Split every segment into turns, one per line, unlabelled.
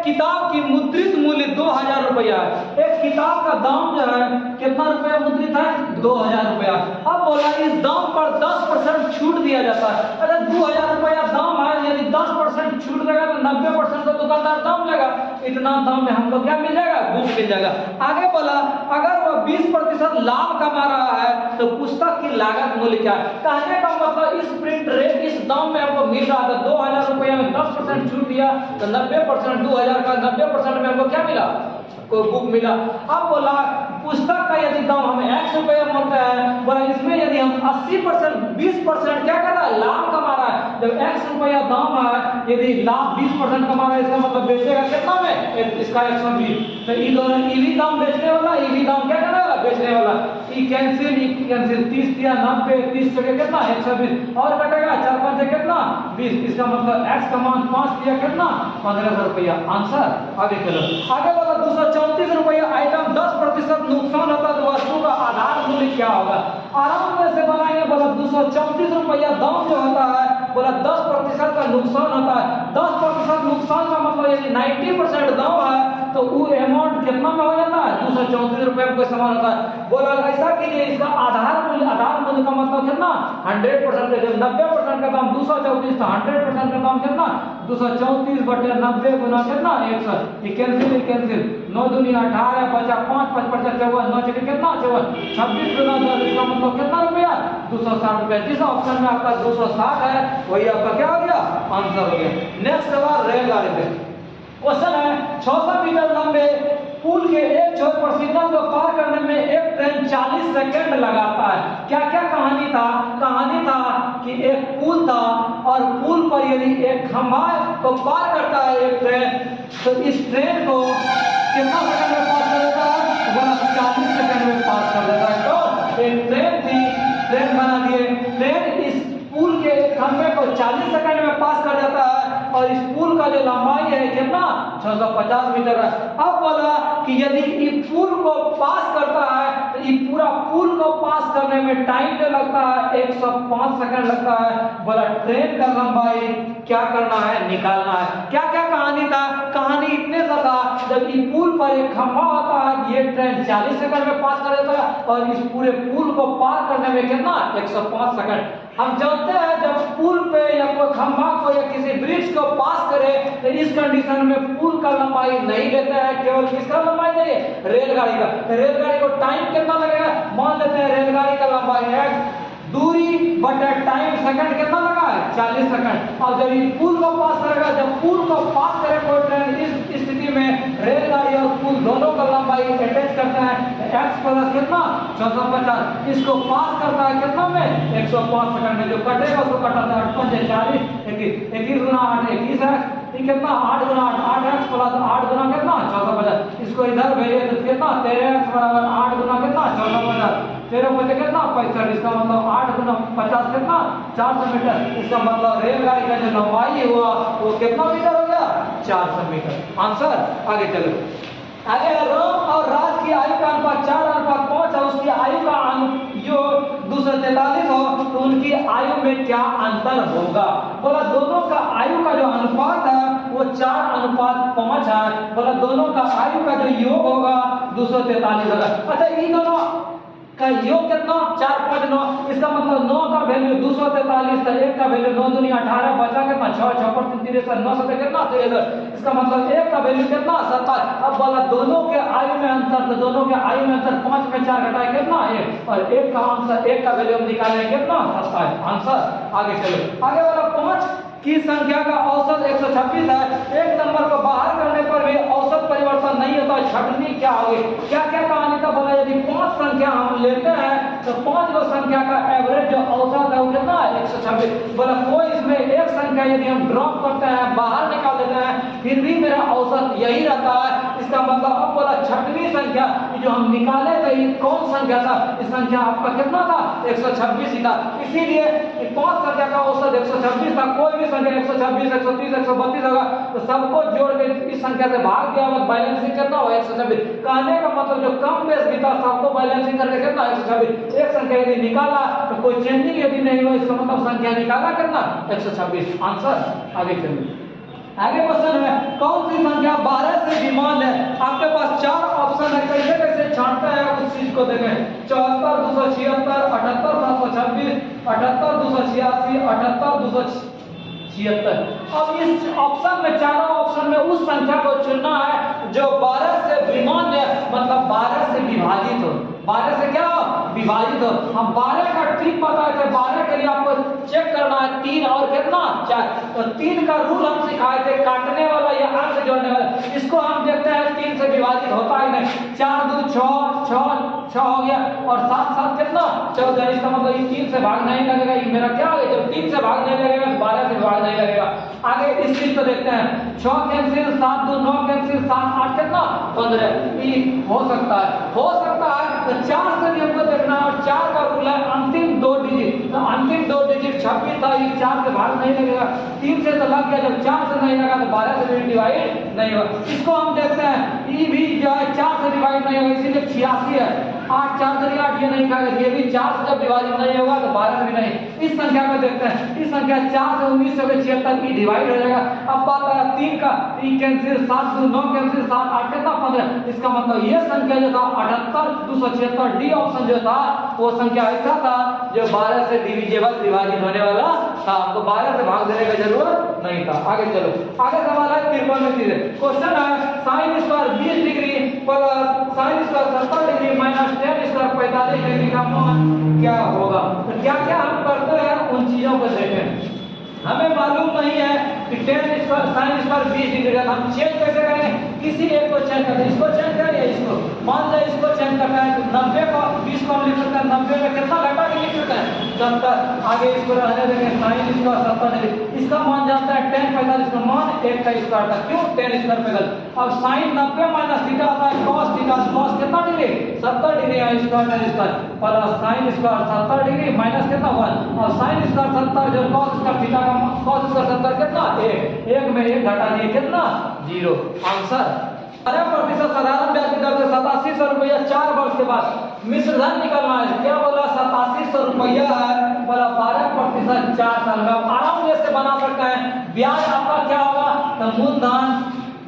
किताब की मुद्रित मूल्य 2000 रुपया है। एक किताब का दाम जो है कितना रुपया मुद्रित है? 2000 रुपया। अब बोला इस दाम पर 10% छूट दिया जाता है। अगर 2000 रुपया दाम है, यदि 10% छूट देगा तो 90% तो दुकानदार दाम लेगा। इतना दाम में हमको क्या मिल जाएगा? बुक मिल जाएगा। आगे बोला अगर वह 20% लाभ कमा रहा है तो पुस्तक की लागत मूल्य क्या है? कहने का मतलब इस प्रिंट रेट इस दाम में हमको मिल रहा था 2000 रुपया में 10% छूट दिया तो 90% 2000 का 90% में हमको क्या मिला? को बुक मिला। अब बोला पुस्तक का यदि दाम हमें 100 रुपया मिलता है, बोला इसमें यदि हम 80% 20% क्या कर रहा है? लाभ कमा रहा है। जब 100 रुपया दाम है, यदि लाभ 20% कमा रहा है, इसका मतलब बेचेगा कितना में? इसका 120। तो ये दोनों ईवी दाम बेचने वाला, ईवी दाम क्या करने वाला? बेचने वाला। ई कैंसिल 30 दिया 90, 30 जगह कितना? 120 और कटेगा 4 5 कितना? 20। इसका मतलब x का मान 5 दिया कितना? 1500 रुपया। आंसर आगे चलो। आगे बोला 234 रुपया आइटम 10% नुकसान होता तो वस्तु का आधार मूल्य क्या होगा? आराम से बनाएंगे। बोला 234 रुपया दाम जो होता है, बोला 10% का नुकसान होता है। 10% नुकसान का मतलब यदि 90% दाम है तो वो अमाउंट कितना में हो जाता है? 234 रुपये में कोई सामान होता है। बोला ऐसा कीजिए इसका आधार मूल्य का मतलब कितना? 100%। जब 90% का दाम 234 तो 100% का दाम कितना? 234 बटे 90 गुना कितना? 100। ये कैंसिल 9 दूनी 18 बचा 5 5 बचा 54 9 चले कितना? 54 26 गुना 10 इसका मतलब कितना रुपया? 260 रुपया। जिस ऑप्शन में आपका 260 है वही आपका क्या हो गया? आंसर हो गया। नेक्स्ट सवाल रेलगाड़ी पे क्वेश्चन है 600 मीटर लंबे पुल के एक छोर पर सिग्नल को पार करने में एक ट्रेन 40 सेकंड लगाता है। क्या क्या कहानी था? कहानी था कि एक पुल था और पुल पर यदि एक खंभा को पार करता है एक ट्रेन, तो इस ट्रेन को कितना सेकंड में पास कर देता है? बोला 40 सेकंड में पास कर देता है। तो एक ट्रेन थी, ट्रेन बना दिए, ट्रेन इस पुल के खंभे को 40 सेकंड में पास कर जाता है और इस पुल का जो लंबाई है कितना? 650 मीटर है। अब बोला कि यदि इस पुल को पास करता है तो ये पूरा पुल को पास करने में टाइम जो लगता है 105 सेकंड लगता है। बोला ट्रेन का लंबाई क्या करना है? निकालना है। क्या क्या कहानी था? कहानी इतने सा था जब इस पुल पर एक खंभा होता है, ये ट्रेन 40 सेकंड में पास कर देता है और इस पूरे पुल को पार करने में कितना? 105 सेकंड। हम जानते हैं जब पुल पे या कोई खंभा को या किसी ब्रिज को पास करे तो इस कंडीशन में पुल का लंबाई नहीं लेता है, केवल किसका लंबाई चाहिए? रेलगाड़ी का। रेलगाड़ी को टाइम कितना लगेगा? मान लेते हैं रेलगाड़ी का लंबाई है दूरी बटे टाइम सेकंड कितना लगा है? 40 सेकंड। और जब ये पुल को पास करेगा, जब पुल को पास करे कोई ट्रेन, इस स्थिति में रेलगाड़ी और पुल दोनों का लंबाई अटैच करता है x प्लस कितना? 650। इसको पास करता है कितना में? 105 सेकंड में। जो कटेगा उसको कटाता है 8 5 40 21 गुना 8 21 है। ये कितना? 8 गुना 8 8x प्लस 8 गुना कितना? 1450। इसको इधर भेजे तो कितना? 13x बराबर 8 गुना कितना? 1450। 13 बचे कितना? 65। इसका मतलब 8 गुना 50 कितना? 400 मीटर। इसका मतलब रेलगाड़ी का जो लंबाई हुआ वो कितना मीटर हो गया? 400 मीटर। आंसर आगे चलो। आगे राम और राज की आयु का अनुपात 4:5 है। उसकी आयु का जो 243 हो तो उनकी आयु में क्या अंतर होगा? बोला दोनों का आयु का जो अनुपात है वो 4:5 है। बोला दोनों का आयु का जो योग होगा 243 होगा। अच्छा ये दोनों का योग कितना? 4 5 9। इसका मतलब 9 का वैल्यू 243 था, 1 का वैल्यू 9 दूनी 18 बचा कितना? 6 6 पर 3 3 9 7 कितना? 13। इसका मतलब 1 का वैल्यू कितना? 27। अब बोला दोनों के आयु में अंतर, तो दोनों के आयु में अंतर 5 में 4 घटाए कितना? 1। और 1 का आंसर 1 का वैल्यू हम निकाले कितना? 27। आंसर आगे चलो। आगे वाला 5 की संख्या का औसत 126 है। एक नंबर को बाहर करने पर भी औसत परिवर्तन नहीं होता, छटनी क्या होगी? क्या क्या कहानी था? बोला यदि 5 संख्या हम लेते हैं तो 5 गो संख्या का एवरेज जो औसत है वो कितना है? 126। बोला कोई इसमें एक संख्या यदि हम ड्रॉप करते हैं, बाहर निकाल देते हैं, फिर भी मेरा औसत यही रहता है। इसका मतलब अब बोला छठवीं संख्या जो हम निकाले थे ये कौन संख्या था? इस संख्या आपका कितना था? 126 ही था। इसीलिए 5 संख्या का औसत 126 था। कोई भी संख्या 126 130 132 होगा तो सबको जोड़ के इस संख्या से भाग दिया होगा, बैलेंसिंग कितना होगा? 126। कहने का मतलब जो कम बेस भी था सबको बैलेंसिंग करके कितना? 126। एक संख्या यदि निकाला तो कोई चेंजिंग यदि नहीं हुआ, इसका मतलब संख्या निकाला कितना? 126। आंसर आगे चलिए। आगे क्वेश्चन है, कौन सी संख्या 12 से डिमांड है? आपके पास 4 ऑप्शन है, कैसे कैसे छांटता है उस चीज को देखें। 74, 276, 78, 726, 78, 286, 78, 276। अब इस ऑप्शन में, चारों ऑप्शन में उस संख्या को चुनना है जो 12 से डिमांड है, मतलब 12 से विभाजित हो। 12 से क्या विभाजित हो। हम 12 का ट्रिक बताए थे, 12 के लिए आपको चेक करना है 3 और कितना 4। तो 3 का रूल हम सिखाए थे, काटने वाला या अंक से जोड़ने वाला। इसको हम देखते हैं 3 से विभाजित होता ही नहीं। 4 2 6 6 हो गया और 7 7 कितना 14। इसका मतलब ये 3 से भाग नहीं लगेगा। ये मेरा क्या है, जब 3 से भाग नहीं लगेगा तो 12 से भाग नहीं लगेगा। आगे इस चीज को देखते हैं। 6 कैंसिल, 7 2 9 कैंसिल, 7 8 कितना 15। ये हो सकता है, हो सकता है। तो 4 से भी हमको देखना है और 4 का रूल है अंतिम 2 डिजिट। तो अंतिम 2 डिजिट 26 था, ये 4 से भाग नहीं लगेगा। 3 से तो लग गया, जब 4 से नहीं लगा तो 12 से भी डिवाइड नहीं होगा। इसको हम देखते हैं, ये भी जो है 4 से डिवाइड नहीं होगा, इसीलिए 86 है। 8 4 से 8 ये नहीं खाएगा, ये भी 4 से जब विभाजित नहीं होगा तो 12 से भी नहीं। इस संख्या को देखते हैं, इस संख्या 4 से 19 से 76 की डिवाइड हो जाएगा। अब बात आया 3 का, 3 कैंसिल, 7 2 9 कैंसिल, 7 8 कितना 15। इसका मतलब ये संख्या जो था 78 276 डी ऑप्शन जो था वो संख्या ऐसा था जो 12 से डिविजिबल विभाजित होने वाला था। आपको 12 से भाग देने की जरूरत नहीं था। आगे चलो, आगे सवाल है त्रिकोणमिति। क्वेश्चन है sin square 20 degree plus sin square 70 degree minus tan square 45 degree का मान क्या होगा। तो क्या क्या हम करते हैं उन चीजों को देखें। हमें मालूम नहीं है कि tan square sin square 20 degree का, हम चेंज कैसे करेंगे। किसी एक को चेंज करते हैं, इसको चेंज करें या इसको। मान लो इसको चेंज करना है तो 90 को 20 को हम लिख सकते हैं, 90 में कितना घटा के लिख सकते हैं 70। आगे इसको रहने देंगे sin स्क्वायर 70 डिग्री। इसका मान जानते हैं tan 45 का मान 1 का स्क्वायर था। क्यों tan स्क्वायर पे गल। अब sin 90 माइनस थीटा आता है cos थीटा, cos कितना डिग्री 70 डिग्री है square plus sin square 70 degree minus कितना 1 और sin स्क्वायर 70 जो cos स्क्वायर थीटा का cos स्क्वायर 70 कितना 1 में 1 घटा दिए कितना 0। आंसर 12% साधारण ब्याज की दर से 8700 रुपया 4 वर्ष के बाद मिश्रधन निकालना है। क्या बोला 8700 रुपया है, बोला 12% 4 साल में। आराम से बना सकते हैं। ब्याज आपका क्या होगा तो मूलधन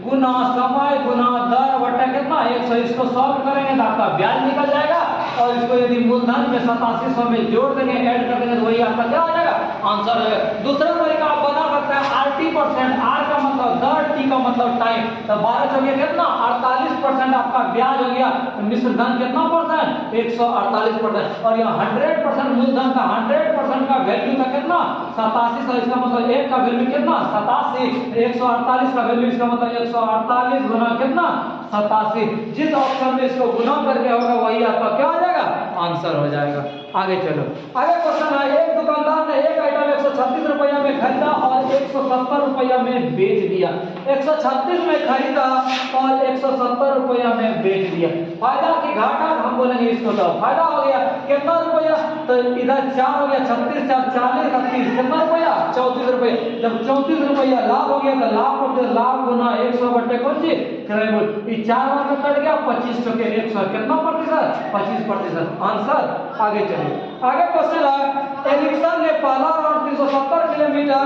गुना समय गुना दर बटा कितना 100। इसको सॉल्व करेंगे तो आपका ब्याज निकल जाएगा और इसको यदि मूलधन में 8700 में जोड़ देंगे, ऐड कर देंगे तो वही आपका क्या हो जाएगा आंसर हो जाएगा। दूसरा तरीका आप बना सकते हैं RT%। R का मतलब दर, T का मतलब टाइम। तो 12 चौके कितना 48% आपका ब्याज हो गया। तो मिश्रधन कितना परसेंट 148% और यहाँ 100% मूलधन का 100% का वैल्यू था कितना 8700। इसका मतलब 1 का वैल्यू कितना 87, 148 का वैल्यू इसका मतलब 148 गुना कितना 87। जिस ऑप्शन में इसको गुना करके होगा वही आपका क्या हो जाएगा आंसर हो जाएगा। आगे चलो, आगे क्वेश्चन है। एक दुकानदार ने एक आइटम 136 रुपया में खरीदा और 170 रुपया में बेच दिया। 136 में खरीदा और 170 रुपया में बेच दिया। फायदा की घाटा हम बोलेंगे इसको। तो फायदा हो गया कितना रुपया, तो इधर 4 हो गया 36 4 40 38 कितना रुपया 34 रुपये। जब 34 रुपया लाभ हो गया तो लाभ गुना 100 बटे कौन सी क्रयमूल्य। 4 बार में कट गया 25 चौके 100 कितना प्रतिशत 25%। आंसर। आगे चलिए, आगे क्वेश्चन है एरिक्सन ने पहला राउंड 370 किलोमीटर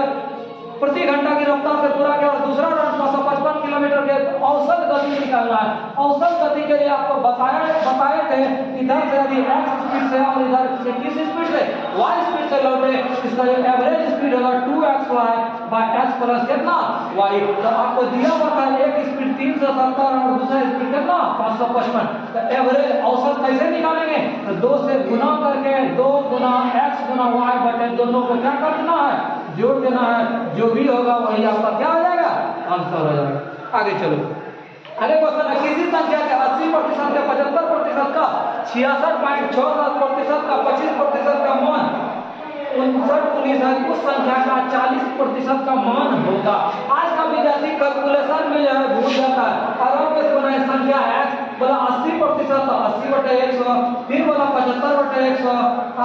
प्रति घंटा की रफ्तार से पूरा किया और दूसरा राउंड 555 किलोमीटर के औसत गति निकालना है। औसत गति के लिए आपको बताए थे इधर से यदि x स्पीड से और इधर से किस स्पीड से y स्पीड से लौटे, इसका जो एवरेज स्पीड होगा 2xy बाय x प्लस कितना y। तो आपको दिया हुआ था एक स्पीड 370 और दूसरा स्पीड कितना 555। तो एवरेज औसत कैसे निकालेंगे तो 2 से गुना करके 2 गुना x गुना y बटे दोनों को क्या करना है जोड़ देना है। जो भी होगा वही आपका क्या हो जाएगा आंसर हो जाएगा। आगे चलो, अगले क्वेश्चन है किसी संख्या के 80% का 75% का 66.67% का 25% का मान 59 उस संख्या का 40% का मान होगा। आज का विद्यार्थी कैलकुलेशन में जो है भूल जाता है। आराम से बनाए संख्या x बोला 80% तो 80 बटे 100, फिर बोला 75 बटे 100,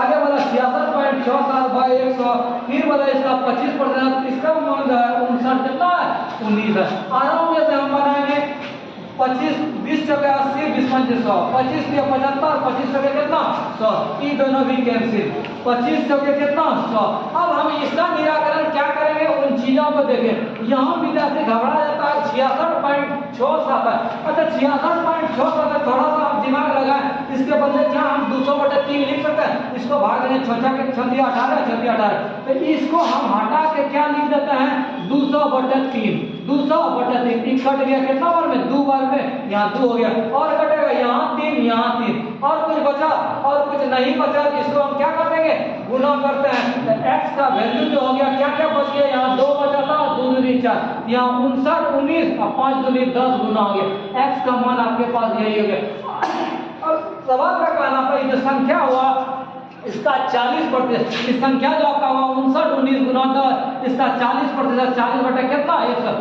आगे बोला 66.67 बाय 100, फिर बोला इसका 25%। इसका मान जो है 59 कितना है 19 है। आराम से हम बनाएंगे 25 20 चौके 80 20 25 100, 25 दिया 75 25 चौके कितना 100। ये दोनों भी कैंसिल 25 चौके कितना 100। अब हम इसका निराकरण क्या करेंगे, उन चीजों को देखें। यहाँ विद्यार्थी घबरा जाता है 66.67 है। अच्छा 66.67 है, थोड़ा सा आप दिमाग लगाएं, इसके बदले क्या हम 200/3 लिख सकते हैं। इसको भाग देंगे 6×18 तो इसको हम हटा के क्या लिख देते हैं 200/3। 200/3 कट गया कितना बार में 2 बार में, यहाँ 2 हो गया और कटेगा यहाँ 3 यहाँ 3 और कुछ बचा और कुछ नहीं बचा, इसको हम क्या कर देंगे गुना करते हैं। तो x का वैल्यू जो हो गया क्या क्या बच गया, यहाँ 2 बचा था 2 दूनी 4, यहाँ 59 19 और 5 दूनी 10 गुना हो गया। x का मान आपके पास यही हो गया। और सवाल का कहना था ये जो संख्या हुआ इसका 40%, इस संख्या जो आपका हुआ 59 19 गुना 10, इसका 40%, 40 बटे कितना 100,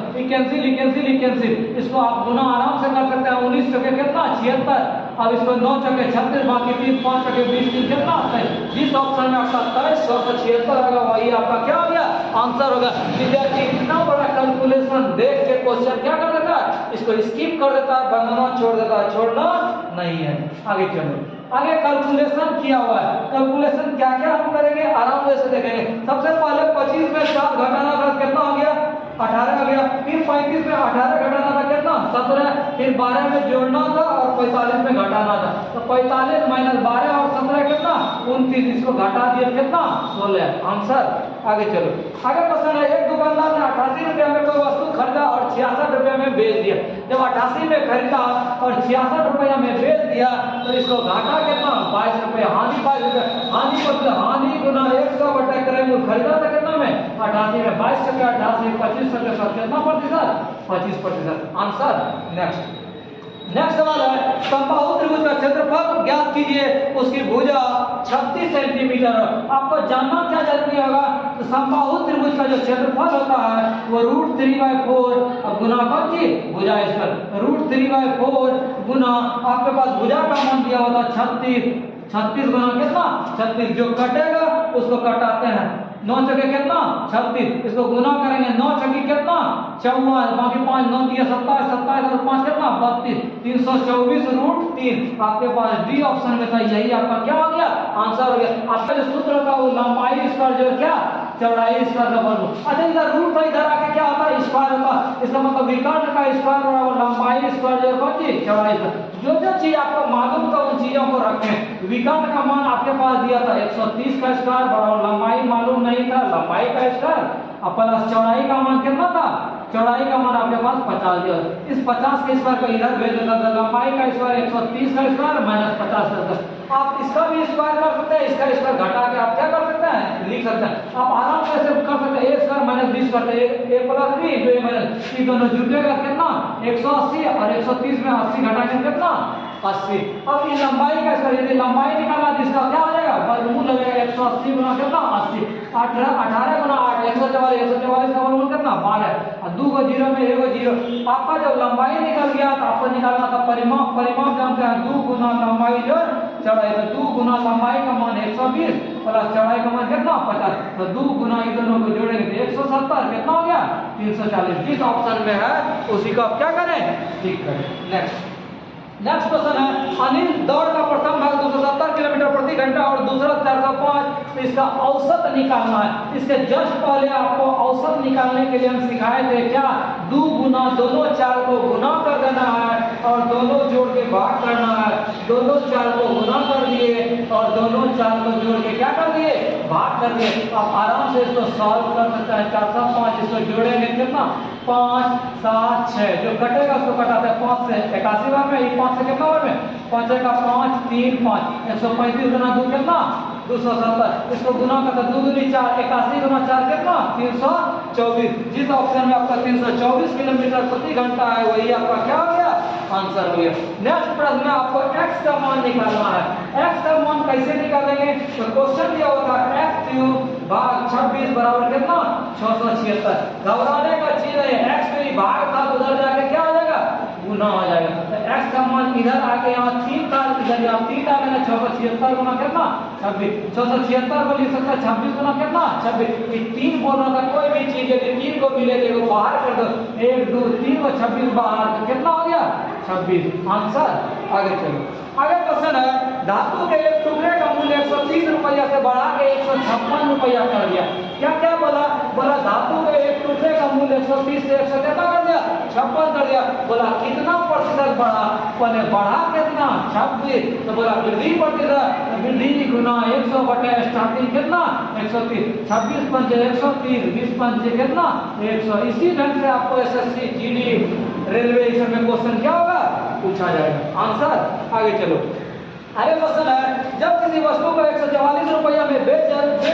कैंसिल, इसको आप गुना आराम से कर सकते हैं। 19 चौके कितना 76, अब इसको 9 चौके 36, बाकी 3 5 चौके 20 3 कितना 28। जिस ऑप्शन में आपका 2776 होगा वही आपका क्या हो गया आंसर होगा। विद्यार्थी इतना बड़ा कैलकुलेशन देख के क्वेश्चन क्या कर देता है, इसको स्किप कर देता है, बनाना छोड़ देता है, छोड़ना नहीं है। आगे चलो, आगे कैलकुलेशन किया हुआ है। कैलकुलेशन क्या क्या हम करेंगे आराम से देखेंगे। सबसे पहले 25 में 7 घटाना था कितना हो गया 18 हो गया, फिर 35 में 18 घटाना था कितना 17, फिर 12 में जोड़ना था और 45 में घटाना था। तो 45 - 12 और 17 कितना 29, इसको घटा दिया कितना 16 आंसर। आगे चलो, आगे क्वेश्चन है। एक दुकानदार ने 88 रुपये में कोई वस्तु खरीदा और 66 रुपये में बेच दिया। जब 88 में खरीदा और 66 रुपये में बेच दिया तो इसको घाटा कितना 22 रुपये, हानि 22 रुपये। हानि मतलब हानि गुना 100 करेंगे, खरीदा था कितना में 88 में 22 टके 88 25 टके 7 कितना प्रतिशत 25% आंसर। नेक्स्ट सवाल है, समबाहु त्रिभुज का क्षेत्रफल ज्ञात कीजिए, उसकी भुजा 36 सेंटीमीटर। आपको जानना क्या जरूरी होगा, तो समबाहु त्रिभुज का जो क्षेत्रफल होता है वो √3/4 गुना कौन सी भुजा स्क्वायर, √3/4 गुना आपके पास भुजा का मान दिया होता 36 गुना कितना 36, जो कटेगा उसको कटाते हैं 9 चौके कितना 36, इसको गुना करेंगे 9 चौके कितना 54, बाकी 5 9 दिया 27, 27 और 5 कितना 32, 324√3 आपके पास डी ऑप्शन में था, यही आपका क्या हो गया आंसर हो गया। आपका जो सूत्र था वो लंबाई स्क्वायर जो क्या चौड़ाई स्क्वायर का वर्ग। अच्छा इधर रूट था, इधर आके क्या होता है स्क्वायर होता है, इसका मतलब विकर्ण का स्क्वायर बराबर लंबाई स्क्वायर जो कौन सी चौड़ाई स्क्वायर। जो चीज आपको मालूम था उन चीजों को रखें। विकर्ण का मान आपके पास दिया था 130 का स्क्वायर बराबर लंबाई मालूम नहीं था लंबाई का स्क्वायर, और प्लस चौड़ाई का मान कितना था, चौड़ाई का मान आपके पास 50 दिया। इस 50 के स्क्वायर को इधर भेज देता था, लंबाई का स्क्वायर 130 का स्क्वायर - 50 का स्क्वायर। आप इसका भी स्क्वायर कर सकते हैं, इसका स्क्वायर घटा के आप क्या कर सकते हैं लिख सकते हैं। आप आराम से ऐसे कर सकते हैं, a स्क्वायर - 20 करते हैं a + b जो a माइनस, ये दोनों जुटेगा कितना 180 और 130 में 80 घटाएंगे कितना 80। अब ये लंबाई का स्क्वायर, यदि लंबाई निकालना तो इसका क्या हो जाएगा वर्गमूल हो जाएगा 180 गुना कितना 80, 18 गुना 8 144, 144 का वर्गमूल कितना 12 और 2 को 0 में 1 को 0। आपका जब लंबाई निकल गया तो आपको निकालना था परिमाप जानते हैं 2 गुना लंबाई जो चौड़ाई, तो 2 गुना लंबाई का मान 120 प्लस चौड़ाई का मान कितना 50, तो 2 गुना इन दोनों को जोड़ेंगे तो 170 कितना हो गया 340। जिस ऑप्शन में है उसी को आप क्या करें ठीक करें। नेक्स्ट क्वेश्चन है, अनिल दौड़ का प्रथम भाग 270 किलोमीटर प्रति घंटा और दूसरा 405, तो इसका औसत निकालना है। इसके जस्ट पहले आपको औसत निकालने के लिए हम सिखाए थे क्या 2 गुना दोनों चार को गुना कर देना है और दोनों जोड़ के भाग करना है। दोनों चार को गुना कर दिए और दोनों चार को जोड़ के क्या कर दिए भाग कर दिए। आप आराम से इसको सॉल्व कर सकते हैं। 405 इसको जोड़ेंगे कितना 5 7 6, जो कटेगा उसको कटाते हैं 5 से 81 बार में, 5 से कितना बार में 5 का 5 3 5 135 गुना 2 कितना 270, इसको गुना करते 2 दूनी 4 81 गुना 4 कितना 324। जिस ऑप्शन में आपका 324 किलोमीटर प्रति घंटा है वही आपका क्या हो गया आंसर हो गया। नेक्स्ट प्रश्न में आपको x का मान निकालना है। x का मान कैसे निकालेंगे, तो क्वेश्चन दिया होता है x³ भाग 26 बराबर कितना 676। घबराने का चीज है, x में भाग था उधर जाके क्या हो जाएगा गुना हो जाएगा। तो x का मान इधर आके यहाँ 3 था, इधर यहाँ 3 डालेंगे 676 गुना कितना 26, 676 को लिख सकते हैं 26 गुना कितना 26। ये 3 बोल रहा था, कोई भी चीज यदि 3 को मिले तो बाहर कर दो, 1 2 3 को 26 बाहर तो कितना हो गया 26 आंसर। आगे चलो, आगे क्वेश्चन है, धातु के एक टुकड़े का मूल्य 130 रुपया से बढ़ा के 56 रुपया कर दिया। क्या क्या बोला? बोला धातु के एक टुकड़े का मूल्य 130 से 100 कितना कर दिया? 56 कर दिया। बोला कितना प्रतिशत बढ़ा? बोले बढ़ा कितना? 26। तो बोला वृद्धि प्रतिशत, वृद्धि गुना 100 बटे स्टार्टिंग कितना? 130। 26 पंचे 130, 20 पंचे कितना? 100। इसी ढंग से आपको एसएससी, जीडी, रेलवे इस सब में क्वेश्चन क्या होगा? पूछा जाएगा। आंसर आगे चलो। आगे क्वेश्चन है, जब किसी वस्तु को 144 रुपया में बेच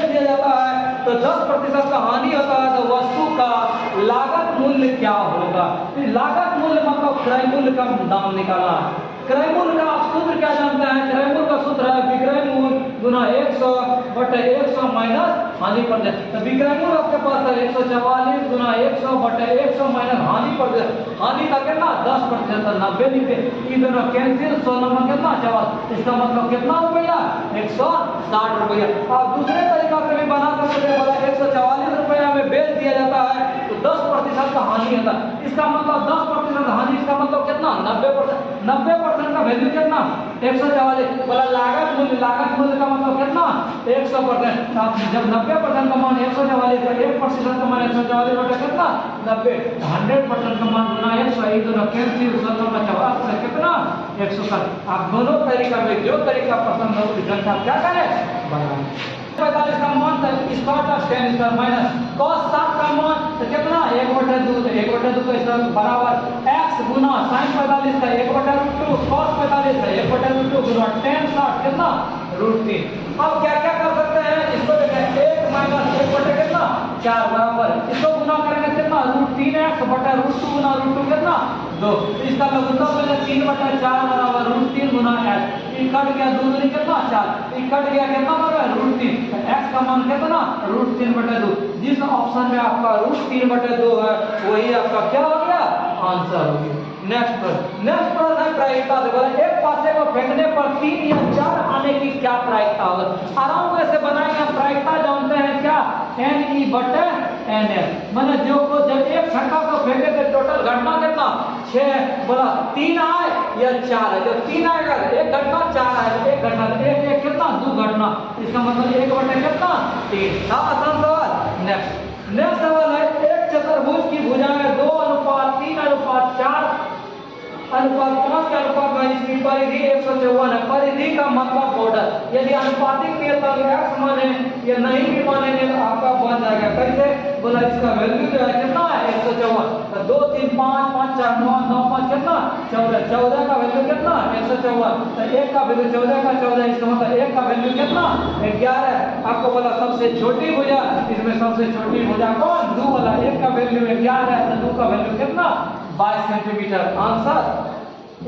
दिया जाता है तो 10% का हानि होता है, तो वस्तु का लागत मूल्य क्या होगा? लागत मूल्य मतलब क्रय मूल्य का दाम निकालना है। क्रय मूल्य का आप सूत्र क्या जानते हैं? क्रय मूल्य का सूत्र है विक्रय मूल्य गुना 100 बटे 100 माइनस हानि प्रतिशत। तो विक्रय मूल्य आपके पास है 144 गुना 100 बटे 100 माइनस हानि प्रतिशत। हानि का कितना? 10%, 90 लिखे। ये दोनों कैंसिल, 100 नंबर कितना? 40। इसका मतलब कितना रुपया? 160 रुपया। आप दूसरे तरीका से भी बना सकते हैं। बोला 144 रुपया में बेच दिया जाता है तो 10% का हानि होता है। इसका मतलब 10% हानि, इसका मतलब कितना? 90%। 90% का वैल्यू कितना? 144। बोला लागत मूल्य, लागत मूल्य का मतलब कितना? 100%। आप जब 90% का मान 144 है, 1% का मान 144 बटे कितना? 90। 100% का मान गुना 100, ये दोनों कैंसिल, 100 का 40 से कितना? 160। आप दोनों तरीका में जो तरीका पसंद हो उस ढंग से आप क्या करें? बनाएं। 45 का मान square of 10 square minus cos 7 का मान तो कितना? 1/2। 1/2 का इसका बराबर x गुना sin 45 का 1/2 cos 45 का 1/2 गुना tan 60 कितना? √3। अब क्या क्या कर सकते हैं? इसको देखें, 1 माइनस 1 बटे कितना? 4 बराबर, इसको गुना करेंगे कितना? √3x बटे √2 गुना √2 कितना? 2। इसका लघुत्तम में 3 बटे 4 बराबर √3 गुना x। कट गया 2 दूनी कितना? 4। कट गया कितना बराबर? √3। x का मान कितना? √3 बटे 2। जिस ऑप्शन में आपका √3 बटे 2 है वही आपका क्या हो गया? आंसर हो गया। नेक्स्ट प्रश्न है प्रायिकता से। बोला एक पासे को फेंकने पर 3 या 4 आने की क्या प्रायिकता होगा? आराम से बनाएंगे हम। प्रायिकता जानते हैं क्या? NE बटे NS। मैंने जो को जब एक छक्का को फेंके तो टोटल घटना कितना? 6। बोला 3 आए या 4 है? जब 3 आएगा एक घटना, 4 आएगा एक घटना, एक कितना? 2 घटना। इसका मतलब 1 बटे कितना? 3। आसान सवाल। नेक्स्ट सवाल है, एक चतुर्भुज की भुजाएं 2:3:4 अनुपात 5 के अनुपात में इसकी परिधि 154 है। परिधि का मतलब बॉर्डर। यदि अनुपातिक में तो x माने या नहीं भी मानेंगे तो आपका बन जाएगा। कैसे? बोला इसका वैल्यू जो है कितना है? 154। तो 2 3 5 5 4 9 9 5 कितना? 14। 14 का वैल्यू कितना? 154। तो 1 का वैल्यू 14 का 14, इसका मतलब 1 का वैल्यू कितना? 11। आपको बोला सबसे छोटी भुजा, इसमें सबसे छोटी भुजा कौन? 2 वाला। 1 का वैल्यू 11 है तो 2 का वैल्यू कितना? 22 सेंटीमीटर। आंसर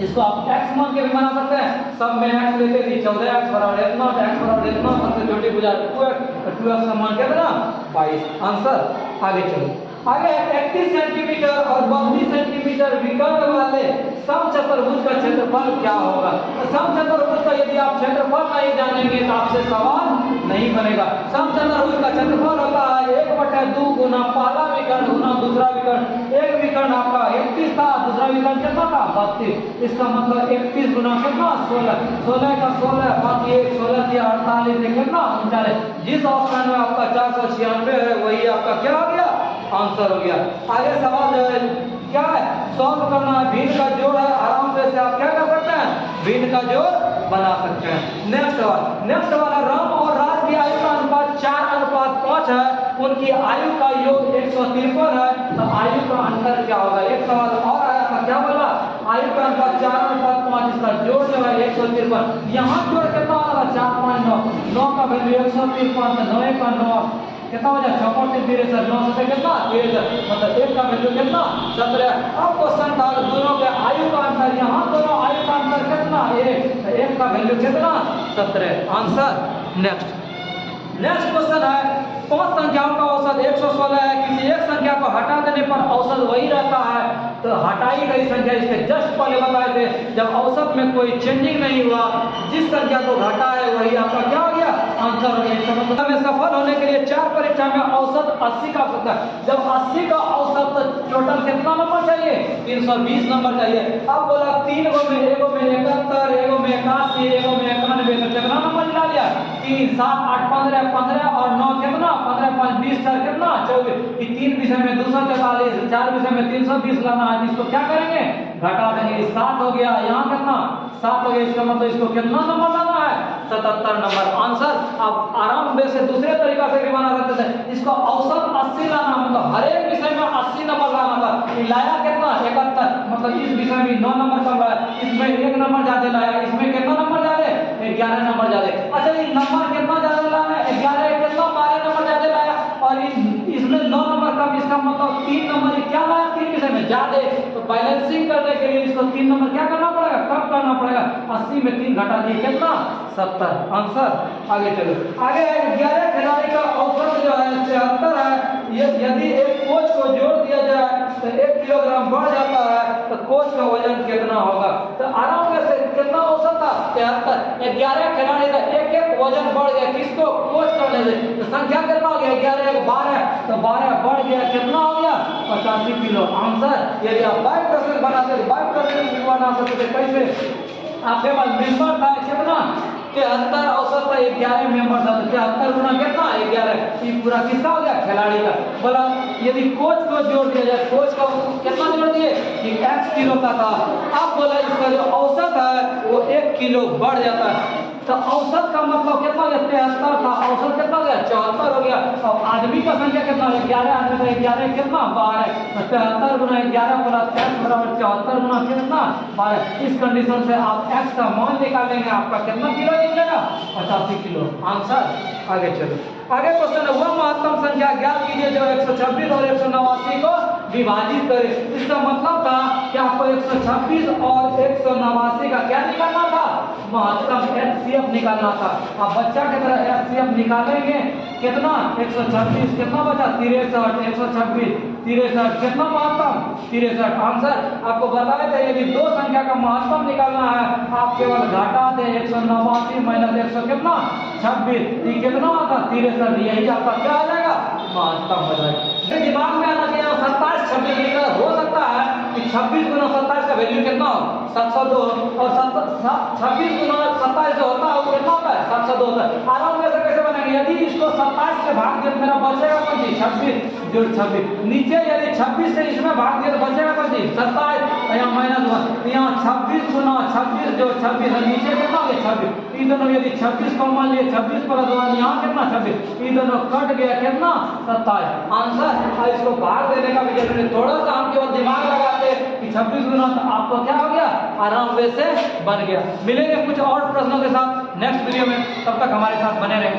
इसको आप x मान के भी बना सकते हैं। सब में x लेते थे, 14x बराबर इतना, x बराबर इतना, सबसे छोटी भुजा 2x, तो 2x का मान कितना? 22। आंसर आगे चलो। आगे 31 सेंटीमीटर और 32 सेंटीमीटर विकर्ण वाले समचतुर्भुज का क्षेत्रफल क्या होगा? तो समचतुर्भुज का यदि आप क्षेत्रफल नहीं जानेंगे तो आपसे सवाल नहीं बनेगा। समचतुर्भुज का क्षेत्रफल होता है 1/2 गुना पहला विकर्ण गुना दूसरा विकर्ण। एक विकर्ण आपका 31 था, दूसरा विकर्ण कितना था? 32। इसका मतलब 31 गुना कितना? 16। 16 का 16, बाकी 1 16 से 48 कितना? 39। जिस ऑप्शन में आपका 496 है वही आपका क्या हो गया? आंसर हो गया। आगे सवाल जो है क्या है? सॉल्व करना है। भिन्न का जोड़ है। आराम से आप क्या कर सकते हैं? भिन्न का जोड़ बना सकते हैं। नेक्स्ट सवाल है, राम और राज की आयु का अनुपात 4:5 है। उनकी आयु का योग 153 है। तो आयु का अंतर क्या होगा? एक सवाल और आया था, क्या बोला? आयु का अनुपात 4:5, इसका जोड़ जो है 153। यहाँ जोड़ कितना होगा? 4 5 9। 9 का वैल्यू 153, 9 का 9 कितना हो जाए? 6 3 13, 9 से कितना? 13। मतलब 1 का वैल्यू कितना? 17। अब क्वेश्चन था दोनों के आयु का अंतर। यहाँ दोनों आयु का अंतर कितना? 1 का वैल्यू कितना? 17। आंसर नेक्स्ट क्वेश्चन है, 5 संख्याओं का औसत 116 है। किसी एक संख्या को हटा देने पर औसत वही रहता है। तो हटाई गई संख्या, इसके जस्ट पहले बताए थे जब औसत में कोई चेंजिंग नहीं हुआ, जिस संख्या को घटा है वही आपका क्या हो गया? आंसर आंसर हो गया। इसका मतलब में सफल होने के लिए 4 परीक्षा में औसत 80 का आवश्यकता है। जब 80 का औसत तो टोटल कितना नंबर चाहिए? 320 नंबर चाहिए। अब बोला 3 गो में, एगो में 71, एगो में 81, एगो में 91, तो कितना नंबर मिला लिया? 3, 7, 8, 15, 15 और 9 कितना? 15, 5, 20, 4 कितना? 24। ये 3 विषय में 244, 4 विषय में 320 लाना है। इसको क्या करेंगे? घटा देंगे। 7 हो गया, यहाँ कितना? 7 हो गया। इसका मतलब इसको कितना नंबर लाना है? 77 नंबर। आंसर अब आराम से दूसरे तरीका से भी बना सकते थे। इसको औसत 80 लाना, मतलब हर एक विषय में 80 नंबर लाना था। लाया कितना? 71, मतलब इस विषय में 9 नंबर कम लाया, इसमें 1 नंबर ज्यादा लाया, इसमें कितना नंबर ज्यादा? 11 नंबर ज्यादा। अच्छा, ये नंबर कितना ज्यादा लाया? 11, कितना 12 नंबर ज्यादा लाया, और इसमें 9 नंबर कम। इसका मतलब 3 नंबर क्या लाया? 3 विषय में ज्यादा। तो बैलेंसिंग करने के लिए इसको 3 नंबर क्या करना पड़ेगा? कम करना पड़ेगा। 80 में 3 घटा दिए, कितना? 70। आंसर आगे चलो। आगे 11 खिलाड़ी का औसत जो है 73 है। यदि एक कोच को जोड़ दिया जाए तो 1 किलोग्राम बढ़ जाता है, तो कोच का वजन कितना होगा? तो आराम से कितना औसत था? 73। 11 खिलाड़ी का एक वजन बढ़ गया, किसको? कोच का ले ले, तो संख्या कितना हो गया? 11, 12, तो 12 बढ़ गया, कितना हो गया? 85 किलो। आंसर यदि आप 22% बनाते तो 22% भी बना सकते। कैसे? आपके पास मेंबर था कितना? 73, औसत था 11 मेंबर था, तो 73 गुना कितना? 11। ये पूरा किसका हो गया? खिलाड़ी का। बोला यदि कोच को जोड़ दिया जाए, कोच को कितना जोड़ दिए? कि x किलो का था। अब बोला इसका जो औसत है वो 1 किलो बढ़ जाता है। तो औसत का मतलब कितना हो गया? 73 था, औसत कितना हो गया? 74 हो गया। और आदमी का संख्या कितना है? 11 आदमी का। 11 कितना? 12। तो 73 गुना 11 प्लस 10 बराबर 74 गुना कितना? 12। इस कंडीशन से आप x का मान निकालेंगे, आपका कितना किलो निकलेगा? 85 किलो। आंसर आगे चलो। आगे क्वेश्चन है, वह महत्तम संख्या ज्ञात कीजिए जो 126 और 189 को विभाजित करे। इसका मतलब था कि आपको 126 और 189 का क्या निकालना था? महत्तम एचसीएफ निकालना था। अब बच्चा की तरह एचसीएफ निकालेंगे, कितना? 126, कितना बचा? 63, 126, 63, कितना महत्तम? 63। आंसर आपको बताया था यदि दो संख्या का महत्तम निकालना है, आप केवल घटा दें 189 माइनस 100 कितना? 26, ये कितना आता? 63। यही आपका क्या आ जाएगा? महत्तम हो जाएगा। दिमाग में आना चाहिए 27, 26 लिखकर हो सकता है कि 26 गुना 27 का वैल्यू कितना हो? 702, और 26 गुना 27 जो होता है वो कितना होता है? 702 होता है। आराम से कैसे बनेंगे? यदि इसको 27 से भाग दिया तो मेरा बचेगा कौन सी? 26 जोड़ 26। नीचे यदि 26 से इसमें भाग दिया तो बचेगा कौन सी? 27, यहाँ माइनस 1। यहाँ 26 गुना 26 जो 26 है, नीचे कितना हो गया? 26। ये दोनों यदि 26 को मान लिए 26 प्लस 1, यहाँ कितना? 26। ये दोनों कट गया, कितना? 27। आंसर। और इसको भाग देने का भी जरूरी, थोड़ा सा हम केवल दिमाग लगाते कि 26 गुना, तो आपको क्या हो गया? आराम से बन गया। मिलेंगे कुछ और प्रश्नों के साथ नेक्स्ट वीडियो में, तब तक हमारे साथ बने रहें।